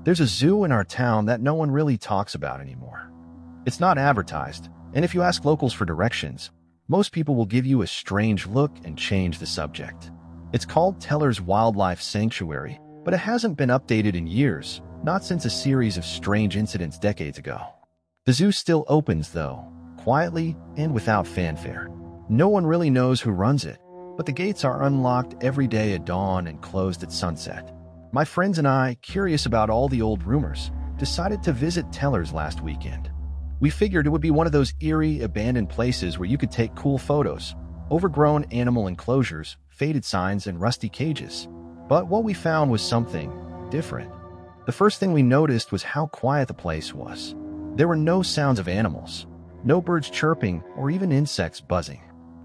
There's a zoo in our town that no one really talks about anymore. It's not advertised, and if you ask locals for directions, most people will give you a strange look and change the subject. It's called Teller's Wildlife Sanctuary, but it hasn't been updated in years, not since a series of strange incidents decades ago. The zoo still opens, though, quietly and without fanfare. No one really knows who runs it, but the gates are unlocked every day at dawn and closed at sunset. My friends and I, curious about all the old rumors, decided to visit Teller's last weekend. We figured it would be one of those eerie, abandoned places where you could take cool photos, overgrown animal enclosures, faded signs, and rusty cages. But what we found was something different. The first thing we noticed was how quiet the place was. There were no sounds of animals, no birds chirping, or even insects buzzing.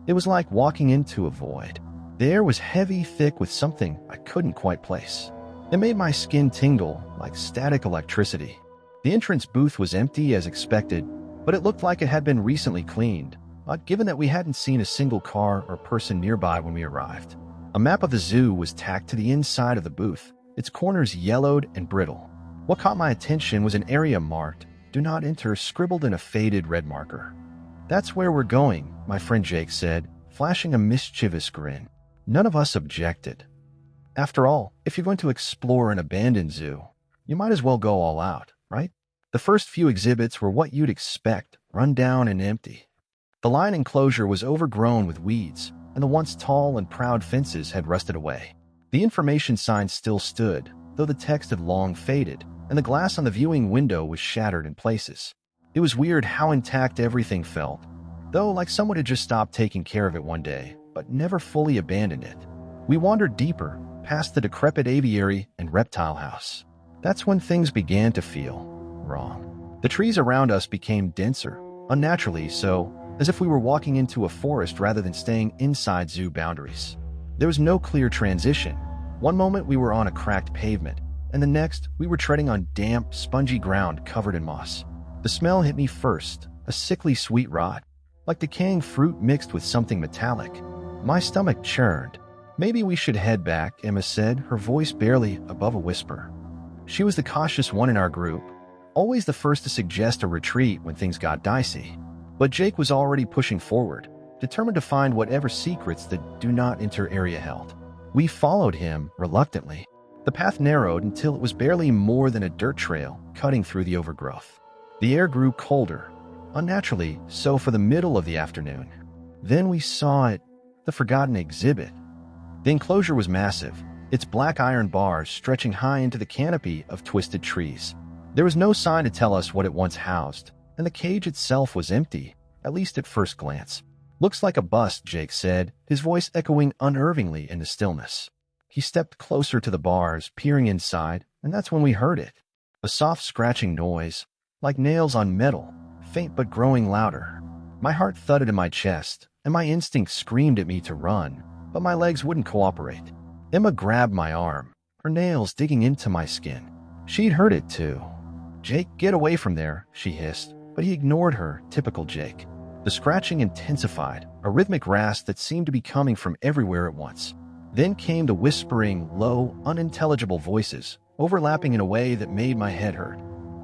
It was like walking into a void. The air was heavy, thick with something I couldn't quite place. It made my skin tingle like static electricity. The entrance booth was empty as expected, but it looked like it had been recently cleaned, given that we hadn't seen a single car or person nearby when we arrived. A map of the zoo was tacked to the inside of the booth, its corners yellowed and brittle. What caught my attention was an area marked, "Do not enter," scribbled in a faded red marker. "That's where we're going," my friend Jake said, flashing a mischievous grin. None of us objected. After all, if you're going to explore an abandoned zoo, you might as well go all out, right? The first few exhibits were what you'd expect, run down and empty. The lion enclosure was overgrown with weeds, and the once tall and proud fences had rusted away. The information sign still stood, though the text had long faded, and the glass on the viewing window was shattered in places. It was weird how intact everything felt, though like someone had just stopped taking care of it one day, but never fully abandoned it. We wandered deeper, past the decrepit aviary and reptile house. That's when things began to feel wrong. The trees around us became denser, unnaturally so, as if we were walking into a forest rather than staying inside zoo boundaries. There was no clear transition. One moment we were on a cracked pavement, and the next we were treading on damp, spongy ground covered in moss. The smell hit me first, a sickly sweet rot, like decaying fruit mixed with something metallic. My stomach churned. "Maybe we should head back," Emma said, her voice barely above a whisper. She was the cautious one in our group, always the first to suggest a retreat when things got dicey. But Jake was already pushing forward, determined to find whatever secrets the do not enter area held. We followed him reluctantly. The path narrowed until it was barely more than a dirt trail cutting through the overgrowth. The air grew colder, unnaturally so for the middle of the afternoon. Then we saw it, the forgotten exhibit. The enclosure was massive, its black iron bars stretching high into the canopy of twisted trees. There was no sign to tell us what it once housed, and the cage itself was empty, at least at first glance. "Looks like a bust," Jake said, his voice echoing unnervingly in the stillness. He stepped closer to the bars, peering inside, and that's when we heard it. A soft scratching noise, like nails on metal, faint but growing louder. My heart thudded in my chest, and my instinct screamed at me to run, but my legs wouldn't cooperate. Emma grabbed my arm, her nails digging into my skin. She'd heard it too. "Jake, get away from there," she hissed, but he ignored her, typical Jake. The scratching intensified, a rhythmic rasp that seemed to be coming from everywhere at once. Then came the whispering, low, unintelligible voices, overlapping in a way that made my head hurt.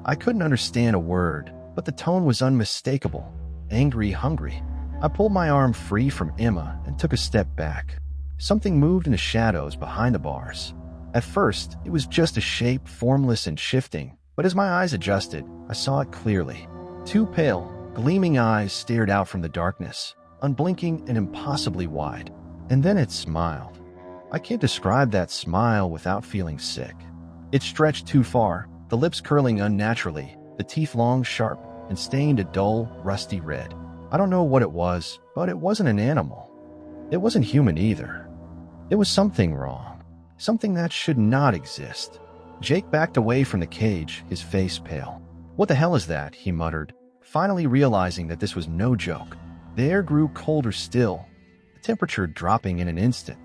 I couldn't understand a word, but the tone was unmistakable, angry, hungry. I pulled my arm free from Emma and took a step back. Something moved in the shadows behind the bars. At first, it was just a shape, formless and shifting, but as my eyes adjusted, I saw it clearly. Two pale, gleaming eyes stared out from the darkness, unblinking and impossibly wide. And then it smiled. I can't describe that smile without feeling sick. It stretched too far, the lips curling unnaturally, the teeth long, sharp, and stained a dull, rusty red. I don't know what it was, but it wasn't an animal. It wasn't human either. It was something wrong, something that should not exist. Jake backed away from the cage, his face pale. "What the hell is that?" he muttered, finally realizing that this was no joke. The air grew colder still, the temperature dropping in an instant.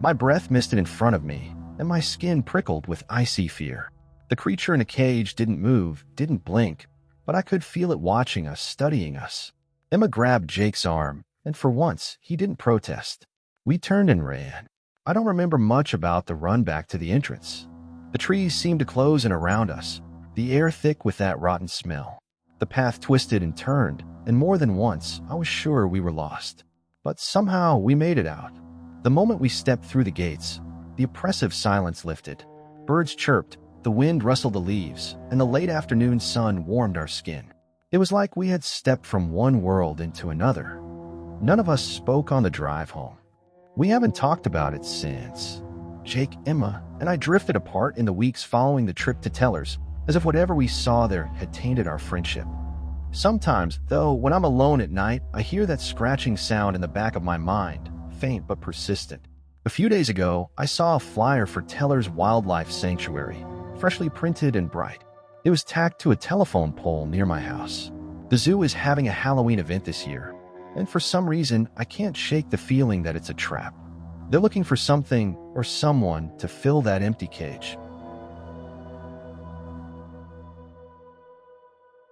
My breath misted in front of me, and my skin prickled with icy fear. The creature in the cage didn't move, didn't blink, but I could feel it watching us, studying us. Emma grabbed Jake's arm, and for once, he didn't protest. We turned and ran. I don't remember much about the run back to the entrance. The trees seemed to close in around us, the air thick with that rotten smell. The path twisted and turned, and more than once I was sure we were lost. But somehow we made it out. The moment we stepped through the gates, the oppressive silence lifted. Birds chirped, the wind rustled the leaves, and the late afternoon sun warmed our skin. It was like we had stepped from one world into another. None of us spoke on the drive home. We haven't talked about it since. Jake, Emma, and I drifted apart in the weeks following the trip to Teller's, as if whatever we saw there had tainted our friendship. Sometimes, though, when I'm alone at night, I hear that scratching sound in the back of my mind, faint but persistent. A few days ago, I saw a flyer for Teller's Wildlife Sanctuary, freshly printed and bright. It was tacked to a telephone pole near my house. The zoo is having a Halloween event this year, and for some reason, I can't shake the feeling that it's a trap. They're looking for something or someone to fill that empty cage.